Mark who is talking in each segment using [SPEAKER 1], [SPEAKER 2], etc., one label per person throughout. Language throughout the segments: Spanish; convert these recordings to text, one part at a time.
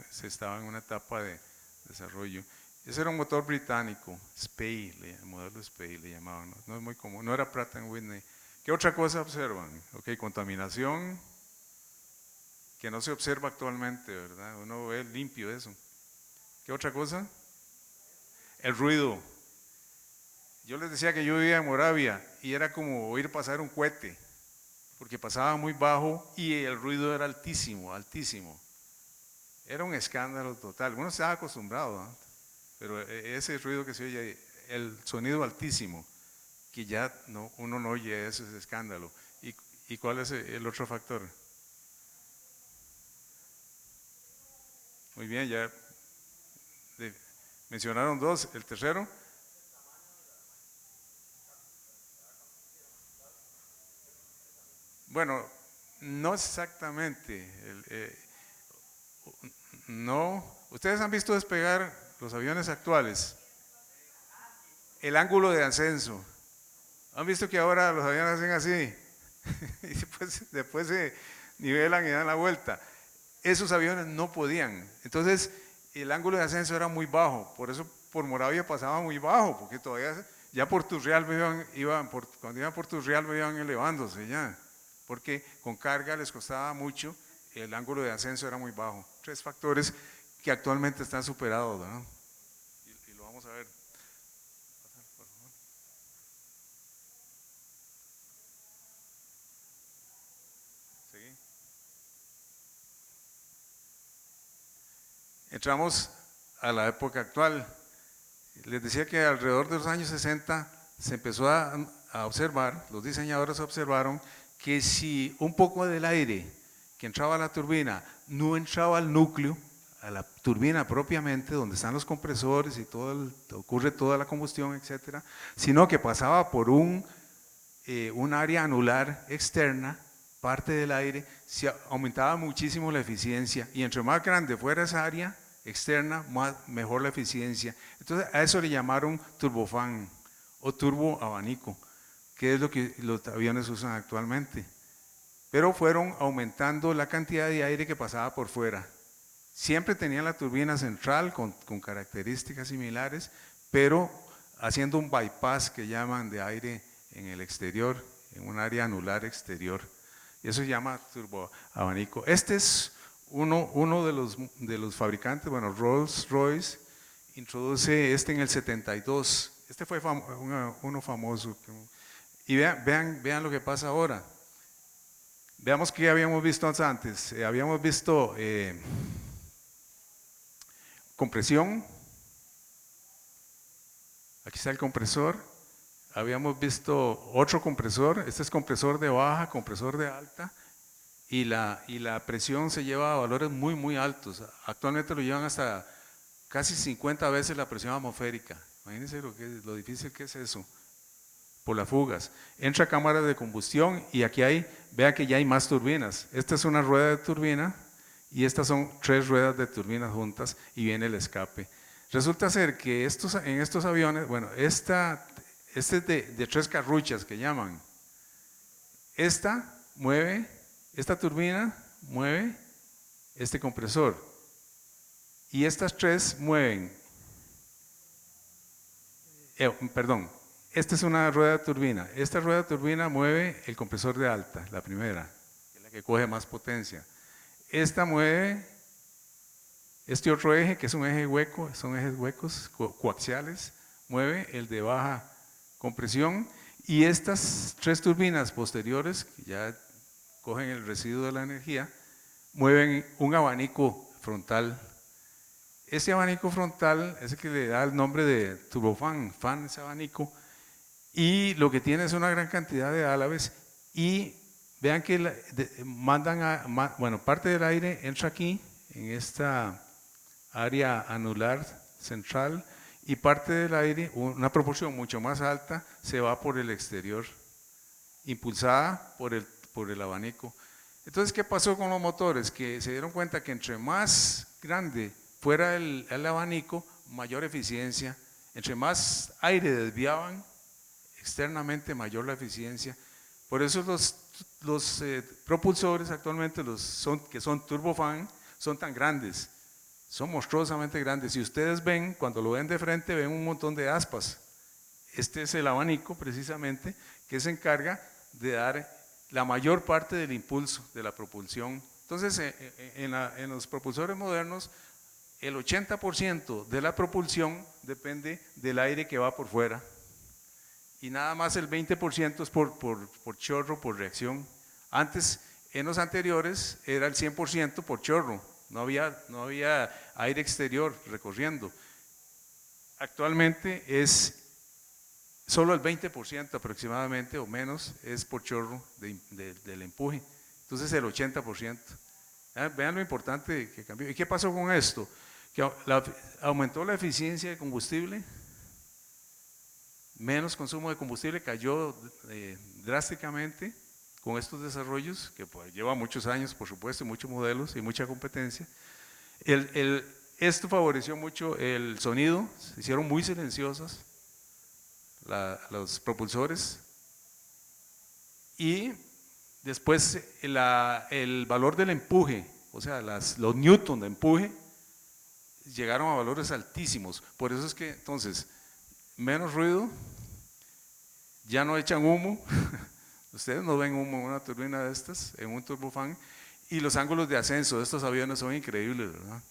[SPEAKER 1] se estaba en una etapa de desarrollo. Ese era un motor británico, Spey, el modelo Spey le llamaban, no es muy común, no era Pratt Whitney. ¿Qué otra cosa observan? Ok, contaminación, que no se observa actualmente, ¿verdad? Uno ve limpio eso. ¿Qué otra cosa? El ruido. Yo les decía que yo vivía en Moravia y era como oír pasar un cohete, porque pasaba muy bajo y el ruido era altísimo, altísimo. Era un escándalo total. Uno estaba acostumbrado, ¿no? Pero ese ruido que se oye, el sonido altísimo, que ya no, uno no oye ese escándalo. ¿Y cuál es el otro factor? Muy bien, ya mencionaron dos. ¿El tercero? Bueno, no exactamente. No. ¿Ustedes han visto despegar los aviones actuales? El ángulo de ascenso. ¿Han visto que ahora los aviones hacen así? Y después se nivelan y dan la vuelta. Esos aviones no podían. Entonces, el ángulo de ascenso era muy bajo. Por eso por Moravia pasaba muy bajo, porque todavía ya por Turrialba cuando iban por Turrialba iban elevándose ya. Porque con carga les costaba mucho, el ángulo de ascenso era muy bajo. Tres factores que actualmente están superados, ¿no? Y lo vamos a ver. ¿Sí? Entramos a la época actual. Les decía que alrededor de los años 60 se empezó a observar, los diseñadores observaron que si un poco del aire que entraba a la turbina no entraba al núcleo, a la turbina propiamente, donde están los compresores y ocurre toda la combustión, etcétera, sino que pasaba por un área anular externa, parte del aire, se aumentaba muchísimo la eficiencia y entre más grande fuera esa área externa, mejor la eficiencia. Entonces a eso le llamaron turbofán o turbo abanico, que es lo que los aviones usan actualmente. Pero fueron aumentando la cantidad de aire que pasaba por fuera. Siempre tenían la turbina central con características similares, pero haciendo un bypass que llaman de aire en el exterior, en un área anular exterior. Y eso se llama turboabanico. Este es uno de los fabricantes, bueno, Rolls-Royce introduce este en el 72. Este fue uno famoso. Y vean lo que pasa ahora. Veamos qué habíamos visto antes. Habíamos visto compresión. Aquí está el compresor. Habíamos visto otro compresor. Este es compresor de baja, compresor de alta. Y la presión se lleva a valores muy, muy altos. Actualmente lo llevan hasta casi 50 veces la presión atmosférica. Imagínense lo difícil que es eso. Por las fugas. Entra a cámaras de combustión y aquí vean que ya hay más turbinas. Esta es una rueda de turbina y estas son tres ruedas de turbinas juntas y viene el escape. Resulta ser que en estos aviones, bueno, este es de tres carruchas que llaman. Esta turbina mueve este compresor y estas tres mueven, perdón, esta es una rueda de turbina. Esta rueda de turbina mueve el compresor de alta, la primera, que es la que coge más potencia. Esta mueve este otro eje, que es un eje hueco, son ejes huecos coaxiales, mueve el de baja compresión. Y estas tres turbinas posteriores, que ya cogen el residuo de la energía, mueven un abanico frontal. Ese abanico frontal es el que le da el nombre de turbofán, fan ese abanico. Y lo que tiene es una gran cantidad de álabes y vean que parte del aire entra aquí, en esta área anular central, y parte del aire, una proporción mucho más alta, se va por el exterior, impulsada por el abanico. Entonces, ¿qué pasó con los motores? Que se dieron cuenta que entre más grande fuera el abanico, mayor eficiencia, entre más aire desviaban, externamente mayor la eficiencia. Por eso los propulsores actualmente, que son turbofan, son tan grandes, son monstruosamente grandes. Si ustedes ven, cuando lo ven de frente, ven un montón de aspas. Este es el abanico precisamente que se encarga de dar la mayor parte del impulso de la propulsión. Entonces, en los propulsores modernos, el 80% de la propulsión depende del aire que va por fuera y nada más el 20% es por chorro, por reacción. Antes, en los anteriores, era el 100% por chorro, no había aire exterior recorriendo. Actualmente es solo el 20% aproximadamente o menos es por chorro del empuje, entonces el 80%. Vean lo importante que cambió. ¿Y qué pasó con esto? Que aumentó la eficiencia de combustible, menos consumo de combustible, cayó drásticamente con estos desarrollos, que pues, lleva muchos años, por supuesto, muchos modelos y mucha competencia. Esto favoreció mucho el sonido, se hicieron muy silenciosas los propulsores, y después el valor del empuje, o sea, los newton de empuje, llegaron a valores altísimos. Por eso es que entonces, menos ruido, ya no echan humo, ustedes no ven humo en una turbina de estas, en un turbofan, y los ángulos de ascenso de estos aviones son increíbles, ¿verdad?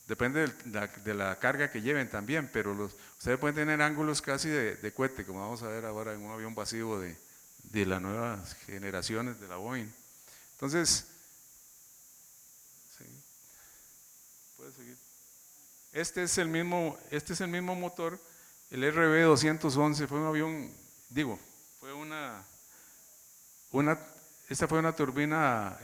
[SPEAKER 1] Depende de la carga que lleven también, pero ustedes pueden tener ángulos casi de cohete, como vamos a ver ahora en un avión vacío de las nuevas generaciones de la Boeing. Entonces, sí, puede seguir. Este es el mismo motor, el RB211, fue un avión, esta fue una turbina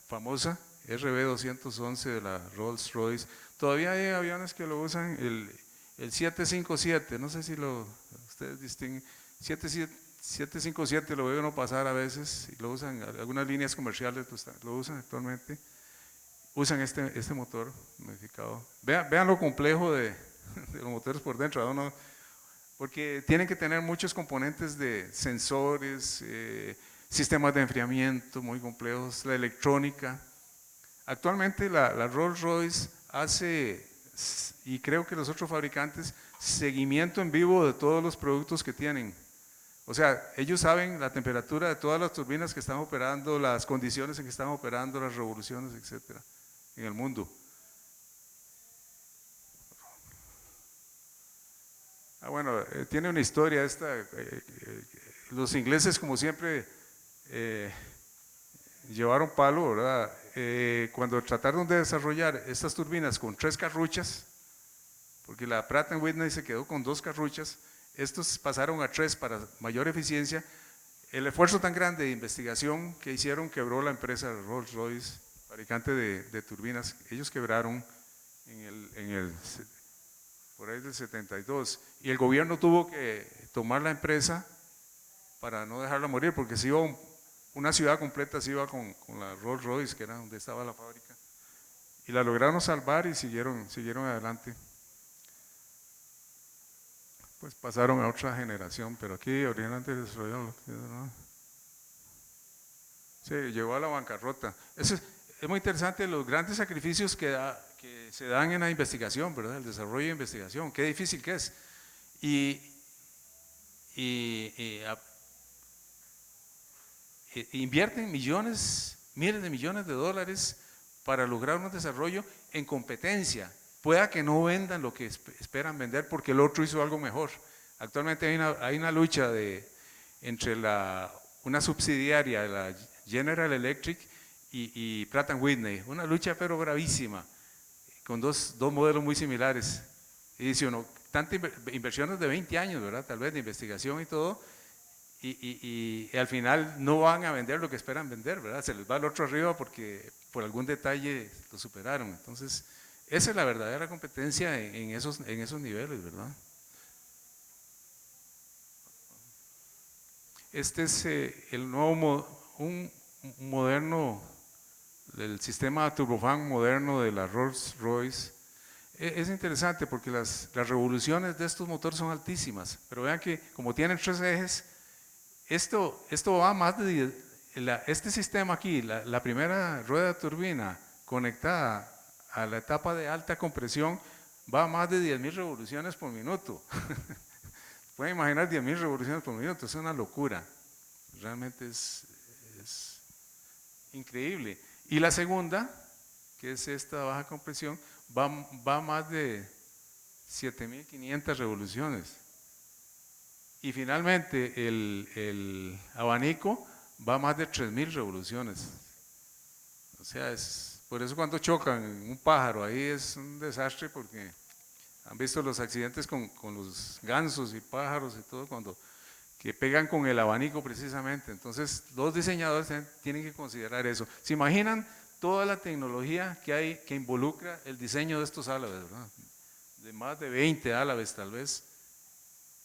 [SPEAKER 1] famosa, RB211 de la Rolls-Royce. Todavía hay aviones que lo usan, el 757, no sé si ustedes distinguen, 757 lo veo uno pasar a veces, y lo usan, algunas líneas comerciales lo usan actualmente, usan este motor modificado. Vean lo complejo de los motores por dentro, ¿no? Porque tienen que tener muchos componentes de sensores, sistemas de enfriamiento muy complejos, la electrónica. Actualmente la Rolls-Royce hace, y creo que los otros fabricantes, seguimiento en vivo de todos los productos que tienen. O sea, ellos saben la temperatura de todas las turbinas que están operando, las condiciones en que están operando, las revoluciones, etcétera, en el mundo. Bueno, tiene una historia esta. Los ingleses, como siempre, llevaron palo, ¿verdad? Cuando trataron de desarrollar estas turbinas con 3 carruchas, porque la Pratt & Whitney se quedó con 2 carruchas, estos pasaron a 3 para mayor eficiencia. El esfuerzo tan grande de investigación que hicieron quebró la empresa Rolls-Royce, fabricante de turbinas. Ellos quebraron por ahí del 72, y el gobierno tuvo que tomar la empresa para no dejarla morir, porque se iba una ciudad completa, se iba con la Rolls Royce, que era donde estaba la fábrica, y la lograron salvar y siguieron adelante. Pues pasaron a otra generación, pero aquí originalmente desarrollaron, ¿no? Sí, llegó a la bancarrota. Es muy interesante los grandes sacrificios que se dan en la investigación, ¿verdad? El desarrollo de investigación, qué difícil que es. Invierten miles de millones de dólares para lograr un desarrollo en competencia. Pueda que no vendan lo que esperan vender porque el otro hizo algo mejor. Actualmente hay una lucha entre una subsidiaria de la General Electric y Pratt & Whitney, una lucha pero bravísima, con dos modelos muy similares. Y dice uno, tantas inversiones de 20 años, ¿verdad? Tal vez de investigación y todo, y al final no van a vender lo que esperan vender, ¿verdad? Se les va el otro arriba porque por algún detalle lo superaron. Entonces, esa es la verdadera competencia en esos niveles, ¿verdad? Este es el nuevo, un moderno, el sistema turbofan moderno de la Rolls-Royce. Es interesante porque las revoluciones de estos motores son altísimas, pero vean que como tienen 3 ejes, esto va más de este sistema aquí, la primera rueda de turbina conectada a la etapa de alta compresión va a más de 10.000 revoluciones por minuto. Pueden imaginar 10.000 revoluciones por minuto, es una locura. Realmente es increíble. Y la segunda, que es esta baja compresión, va a más de 7.500 revoluciones. Y finalmente el abanico va a más de 3.000 revoluciones. O sea, por eso cuando chocan un pájaro ahí es un desastre, porque han visto los accidentes con los gansos y pájaros y todo, que pegan con el abanico precisamente. Entonces los diseñadores tienen que considerar eso. ¿Se imaginan toda la tecnología que hay que involucra el diseño de estos álabes, ¿verdad? De más de 20 álabes tal vez,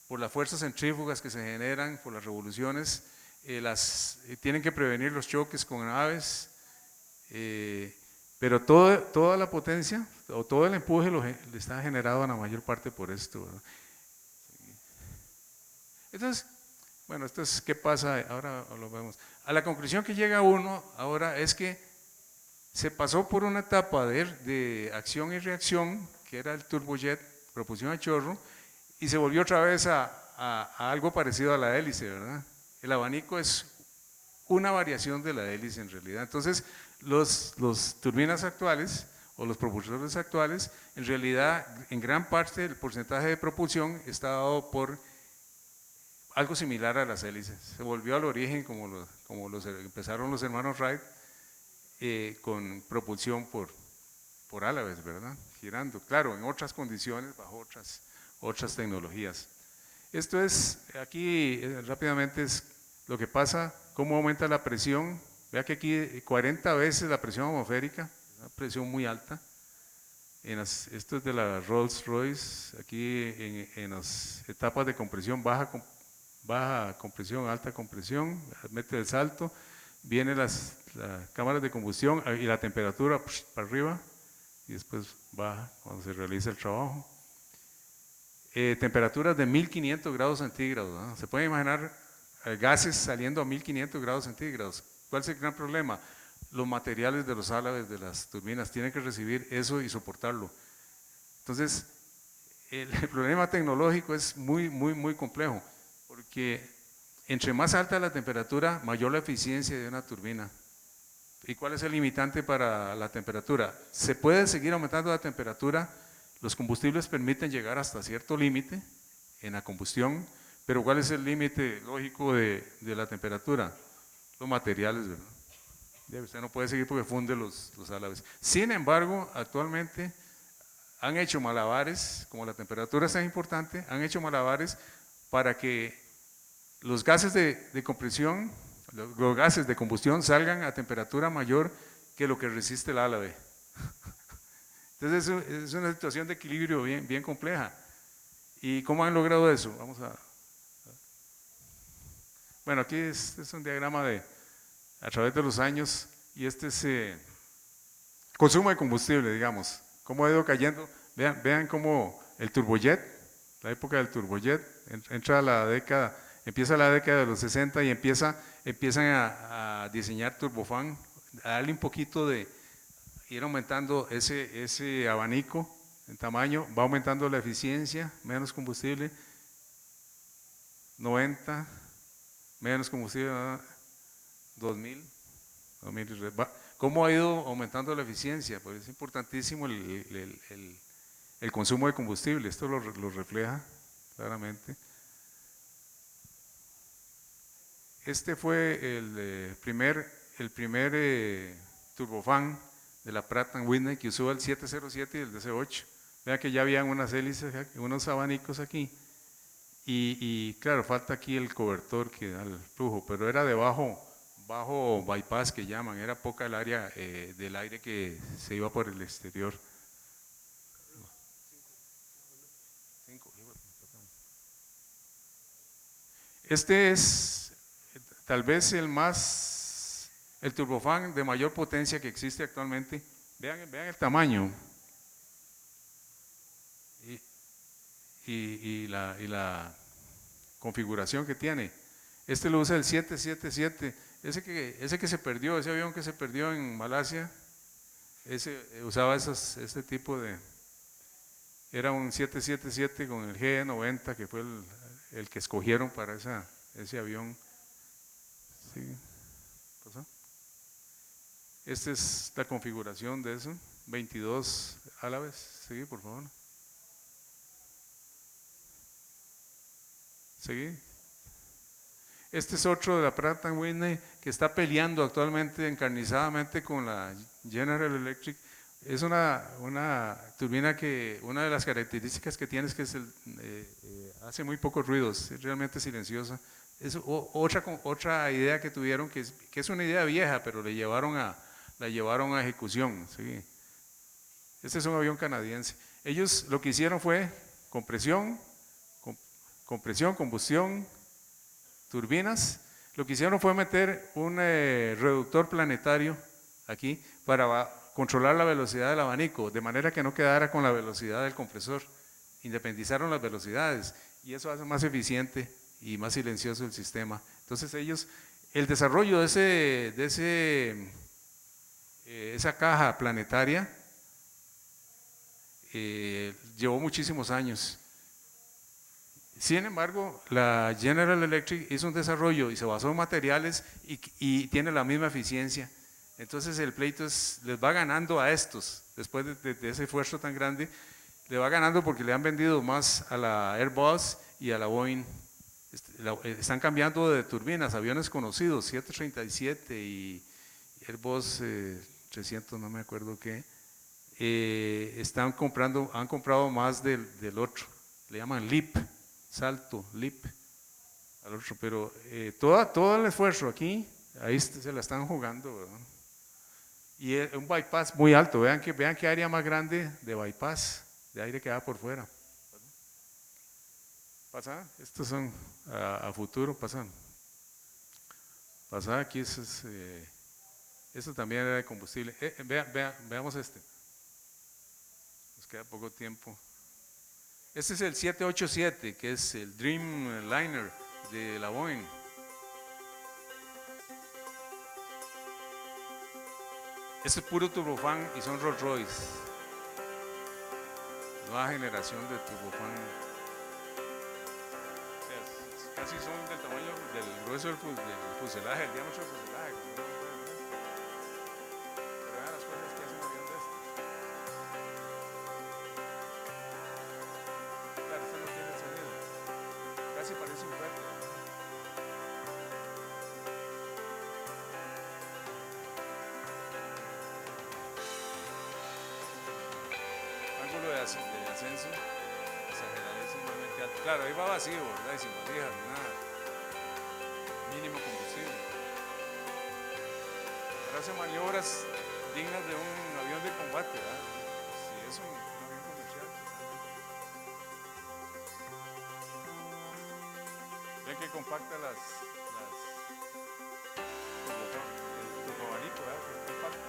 [SPEAKER 1] por las fuerzas centrífugas que se generan, por las revoluciones, tienen que prevenir los choques con aves, pero toda la potencia o todo el empuje le está generado en la mayor parte por esto, ¿verdad? Entonces, bueno, esto es qué pasa, ahora lo vemos. A la conclusión que llega uno ahora es que se pasó por una etapa de acción y reacción, que era el turbojet, propulsión a chorro, y se volvió otra vez a algo parecido a la hélice, ¿verdad? El abanico es una variación de la hélice en realidad. Entonces, los turbinas actuales o los propulsores actuales, en realidad, en gran parte el porcentaje de propulsión está dado por algo similar a las hélices. Se volvió al origen como empezaron los hermanos Wright, con propulsión por álabes, ¿verdad? Girando, claro, en otras condiciones, bajo otras tecnologías. Esto es, aquí rápidamente es lo que pasa, cómo aumenta la presión. Vea que aquí 40 veces la presión atmosférica, una presión muy alta. Esto es de la Rolls Royce, aquí en las etapas de compresión, baja compresión, alta compresión, mete el salto, vienen las cámaras de combustión y la temperatura para arriba y después baja cuando se realiza el trabajo. Temperaturas de 1500 grados centígrados, ¿no? Se puede imaginar gases saliendo a 1500 grados centígrados. ¿Cuál es el gran problema? Los materiales de los álabes de las turbinas tienen que recibir eso y soportarlo. Entonces, el problema tecnológico es muy complejo, porque entre más alta la temperatura, mayor la eficiencia de una turbina. ¿Y cuál es el limitante para la temperatura? Se puede seguir aumentando la temperatura, los combustibles permiten llegar hasta cierto límite en la combustión, pero ¿cuál es el límite lógico de la temperatura? Los materiales, ¿verdad? Usted no puede seguir porque funde los álabes. Sin embargo, actualmente han hecho malabares, como la temperatura es tan importante, han hecho malabares para que los gases de compresión, los gases de combustión salgan a temperatura mayor que lo que resiste el álabe. Entonces es una situación de equilibrio bien compleja. ¿Y cómo han logrado eso? Vamos a... Bueno, aquí es un diagrama a través de los años, y este es consumo de combustible, digamos, cómo ha ido cayendo. Vean cómo el turbojet, la época del turbojet, empieza la década de los 60 y empiezan a diseñar turbofán, a darle un poquito de, ir aumentando ese abanico en tamaño, va aumentando la eficiencia, menos combustible, 90, menos combustible, 2000, ¿cómo ha ido aumentando la eficiencia? Pues es importantísimo el consumo de combustible, esto lo refleja claramente. Este fue el primer turbofán de la Pratt & Whitney que usó el 707 y el DC-8. Vean que ya habían unas hélices, unos abanicos aquí. Y claro, falta aquí el cobertor que da el flujo, pero era de bajo bypass que llaman, era poca el área del aire que se iba por el exterior. Este es tal vez el turbofán de mayor potencia que existe actualmente. Vean el tamaño y la configuración que tiene. Este lo usa el 777, ese que se perdió, ese avión que se perdió en Malasia, usaba este tipo de, era un 777 con el G90, que fue el que escogieron para ese avión. Sí, ¿pasó? Esta es la configuración de eso, 22 a la vez. Sí, por favor. Seguí. Este es otro de la Pratt & Whitney que está peleando actualmente encarnizadamente con la General Electric. Es una turbina que una de las características que tiene es que hace muy pocos ruidos, es realmente silenciosa. Es otra idea que tuvieron, que es una idea vieja, pero la llevaron a ejecución. ¿Sí? Este es un avión canadiense. Ellos lo que hicieron fue compresión, combustión, turbinas. Lo que hicieron fue meter un reductor planetario aquí para controlar la velocidad del abanico, de manera que no quedara con la velocidad del compresor. Independizaron las velocidades y eso hace más eficiente y más silencioso el sistema. Entonces el desarrollo de esa caja planetaria llevó muchísimos años. Sin embargo, la General Electric hizo un desarrollo y se basó en materiales y tiene la misma eficiencia. Entonces el pleito les va ganando a estos, después de ese esfuerzo tan grande, le va ganando porque le han vendido más a la Airbus y a la Boeing. Están cambiando de turbinas, aviones conocidos, 737 y Airbus 300, no me acuerdo qué. Han comprado más del otro, le llaman LEAP, salto, LEAP al otro, pero todo el esfuerzo aquí, ahí se la están jugando, ¿verdad? Y un bypass muy alto, vean qué área más grande de bypass, de aire que va por fuera. Pasa, estos son a futuro, pasan. Pasa, aquí esto también era de combustible. Veamos este. Nos queda poco tiempo. Este es el 787, que es el Dreamliner de la Boeing. Este es puro turbofan y son Rolls Royce. Nueva generación de turbofan. O sea, casi son del tamaño del grueso del fuselaje, el diámetro del fuselaje. Pero vean las cosas que hace un avión de estos. Claro, este no tiene sonido. Casi parece un perro. Ángulo de ascenso exageradísimamente alto. Claro, ahí va vacío, ¿verdad? Y sin valijas, nada. Mínimo combustible. Ahora hace maniobras dignas de un avión de combate, ¿verdad? Sí, es un avión comercial. Ven que compacta el turboabanico, ¿verdad? Que compacta.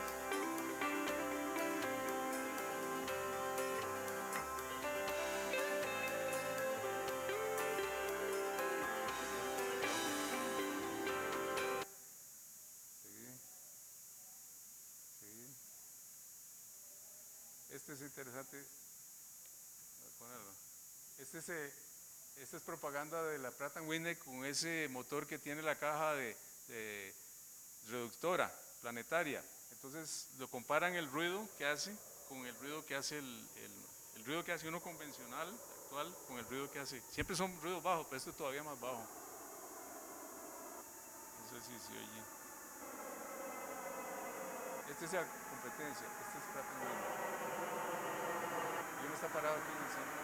[SPEAKER 1] Este es interesante. Esta es propaganda de la Pratt & Whitney con ese motor que tiene la caja de reductora planetaria. Entonces lo comparan el ruido que hace con el ruido que hace el ruido que hace uno convencional actual con el ruido que hace. Siempre son ruidos bajos, pero este es todavía más bajo. No sé si se oye. Esta es la competencia. Este es Pratt & Whitney. Y uno está parado aquí en el centro.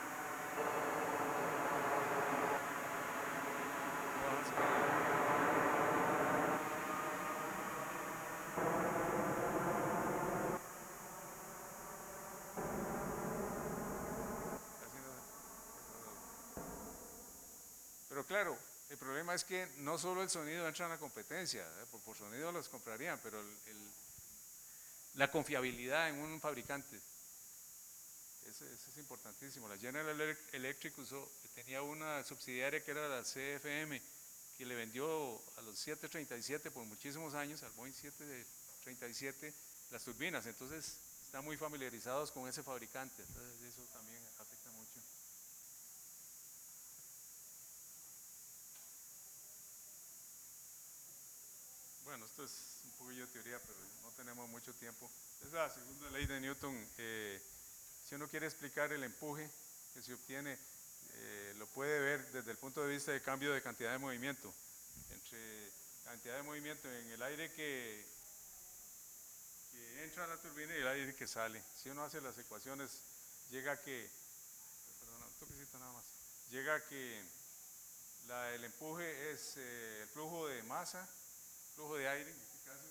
[SPEAKER 1] Pero claro, el problema es que no solo el sonido entra en la competencia, por sonido los comprarían, pero la confiabilidad en un fabricante, eso es importantísimo. La General Electric tenía una subsidiaria que era la CFM, que le vendió a los 737 por muchísimos años, al Boeing 737, las turbinas. Entonces están muy familiarizados con ese fabricante, entonces eso también afecta mucho. Bueno, esto es un poquillo de teoría, pero no tenemos mucho tiempo. Es la segunda ley de Newton. Si uno quiere explicar el empuje que se obtiene, lo puede ver desde el punto de vista de cambio de cantidad de movimiento. Entre cantidad de movimiento en el aire que entra a la turbina y el aire que sale. Si uno hace las ecuaciones, llega a que, perdón, un toquecito nada más, llega a que el empuje es el flujo de masa, flujo de aire, en este caso,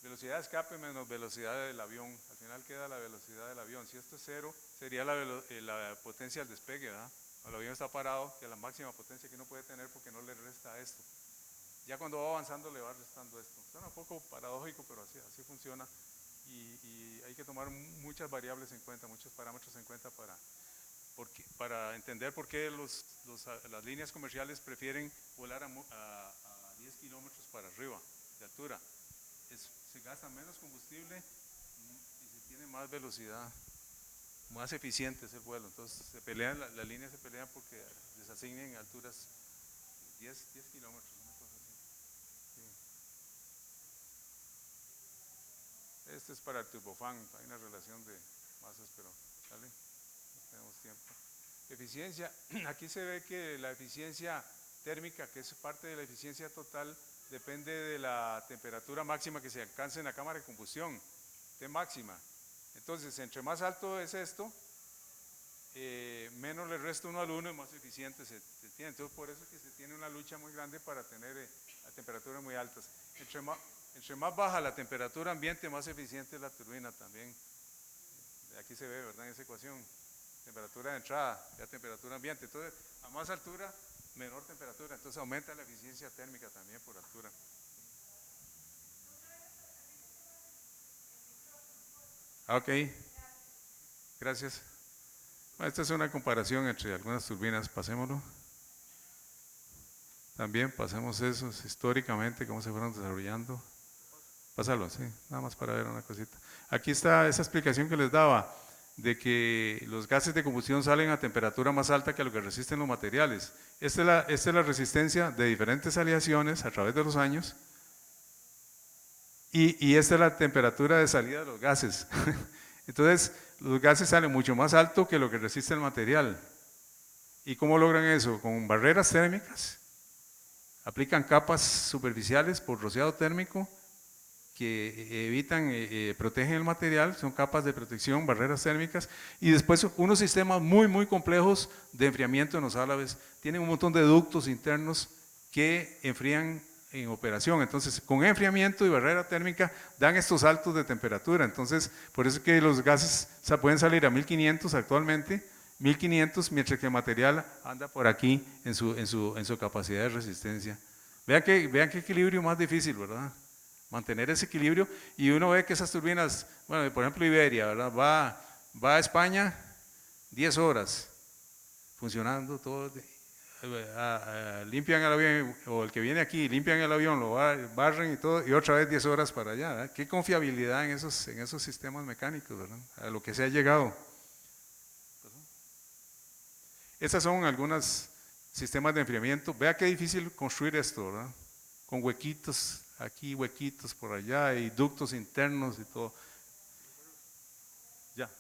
[SPEAKER 1] velocidad de escape menos velocidad del avión. Al final queda la velocidad del avión. Si esto es cero, sería la potencia del despegue, ¿verdad? El avión está parado, que es la máxima potencia que uno puede tener porque no le resta esto. Ya cuando va avanzando le va restando esto. Suena un poco paradójico, pero así funciona. Y hay que tomar muchas variables en cuenta, muchos parámetros en cuenta para entender por qué las líneas comerciales prefieren volar a 10 kilómetros para arriba de altura. Se gasta menos combustible y se tiene más velocidad, más eficiente es el vuelo. Entonces se pelean, las líneas se pelean porque les asignen alturas 10 kilómetros, una cosa así. Sí. Este es para el turbofán, hay una relación de masas, pero ¿sale? No tenemos tiempo. Eficiencia, aquí se ve que la eficiencia térmica, que es parte de la eficiencia total, depende de la temperatura máxima que se alcance en la cámara de combustión, T máxima. Entonces, entre más alto es esto, menos le resta uno al uno y más eficiente se tiene. Entonces, por eso es que se tiene una lucha muy grande para tener a temperaturas muy altas. Entre más baja la temperatura ambiente, más eficiente es la turbina también. Aquí se ve, ¿verdad? En esa ecuación, temperatura de entrada, ya temperatura ambiente. Entonces, a más altura, menor temperatura, entonces aumenta la eficiencia térmica también por altura. Ok, gracias. Bueno, esta es una comparación entre algunas turbinas, pasémoslo. También pasemos eso, históricamente, cómo se fueron desarrollando. Pásalo, sí, nada más para ver una cosita. Aquí está esa explicación que les daba, de que los gases de combustión salen a temperatura más alta que a lo que resisten los materiales. Esta es la resistencia de diferentes aleaciones a través de los años, y esta es la temperatura de salida de los gases. Entonces, los gases salen mucho más alto que lo que resiste el material. ¿Y cómo logran eso? Con barreras térmicas. Aplican capas superficiales por rociado térmico que evitan, protegen el material, son capas de protección, barreras térmicas, y después unos sistemas muy complejos de enfriamiento en los álabes. Tienen un montón de ductos internos que enfrían en operación. Entonces, con enfriamiento y barrera térmica dan estos saltos de temperatura. Entonces, por eso es que los gases pueden salir a 1500 actualmente, 1500, mientras que el material anda por aquí en su capacidad de resistencia. Vean qué equilibrio más difícil, ¿verdad? Mantener ese equilibrio, y uno ve que esas turbinas, bueno, por ejemplo Iberia, ¿verdad? Va a España 10 horas funcionando todo, limpian el avión, o el que viene aquí, limpian el avión, lo barren y todo, y otra vez 10 horas para allá, ¿verdad? Qué confiabilidad en esos sistemas mecánicos, ¿verdad? A lo que se ha llegado. Estas son algunos sistemas de enfriamiento. Vea qué difícil construir esto, ¿verdad? Con huequitos aquí, huequitos por allá, y ductos internos y todo. Ya.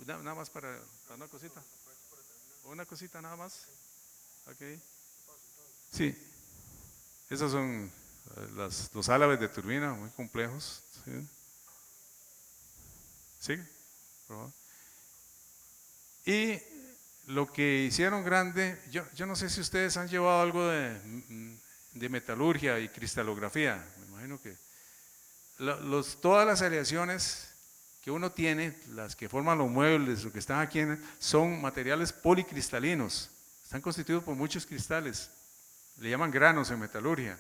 [SPEAKER 1] Nada más para una cosita. Una cosita nada más. Ok. Sí. Esos son los álabes de turbina, muy complejos. ¿Sí? ¿Sigue? Por favor. Y lo que hicieron grande, yo no sé si ustedes han llevado algo de metalurgia y cristalografía, me imagino que todas las aleaciones que uno tiene, las que forman los muebles, lo que están aquí, son materiales policristalinos, están constituidos por muchos cristales, le llaman granos en metalurgia.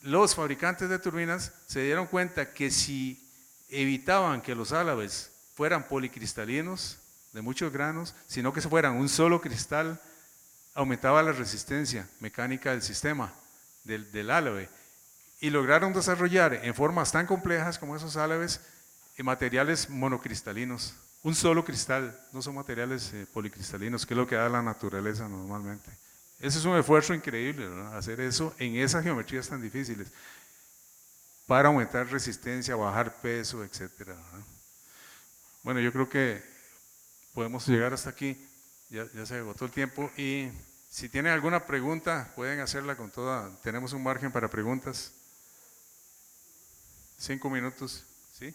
[SPEAKER 1] Los fabricantes de turbinas se dieron cuenta que si evitaban que los álabes fueran policristalinos, de muchos granos, sino que se fueran un solo cristal, aumentaba la resistencia mecánica del sistema, del álabe. Y lograron desarrollar en formas tan complejas como esos álabes materiales monocristalinos, un solo cristal, no son materiales policristalinos, que es lo que da la naturaleza normalmente. Ese es un esfuerzo increíble, ¿verdad? Hacer eso en esas geometrías tan difíciles, para aumentar resistencia, bajar peso, etcétera, ¿verdad? Bueno, yo creo que podemos llegar hasta aquí, ya se agotó el tiempo, y si tienen alguna pregunta, pueden hacerla con toda, tenemos un margen para preguntas. 5 minutos, ¿sí?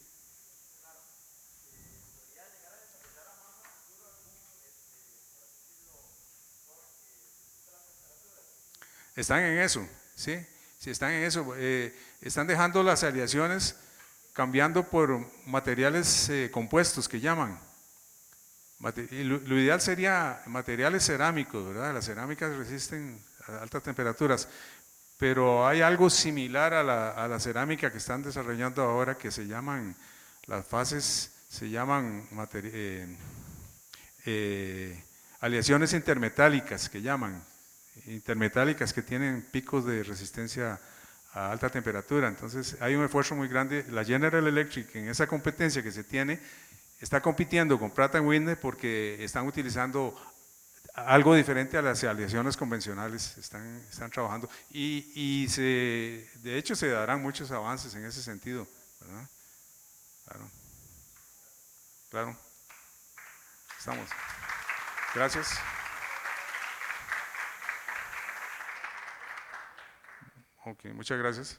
[SPEAKER 1] Están en eso, ¿sí? Si están en eso, están dejando las aleaciones, cambiando por materiales compuestos que llaman. Y lo ideal sería materiales cerámicos, ¿verdad? Las cerámicas resisten a altas temperaturas, pero hay algo similar a la cerámica que están desarrollando ahora que se llaman, las fases se llaman aleaciones intermetálicas, que llaman, intermetálicas que tienen picos de resistencia a alta temperatura. Entonces hay un esfuerzo muy grande. La General Electric, en esa competencia que se tiene, está compitiendo con Pratt Whitney porque están utilizando algo diferente a las aleaciones convencionales, están trabajando y de hecho se darán muchos avances en ese sentido, ¿verdad? Claro, claro, estamos. Gracias. Ok, muchas gracias.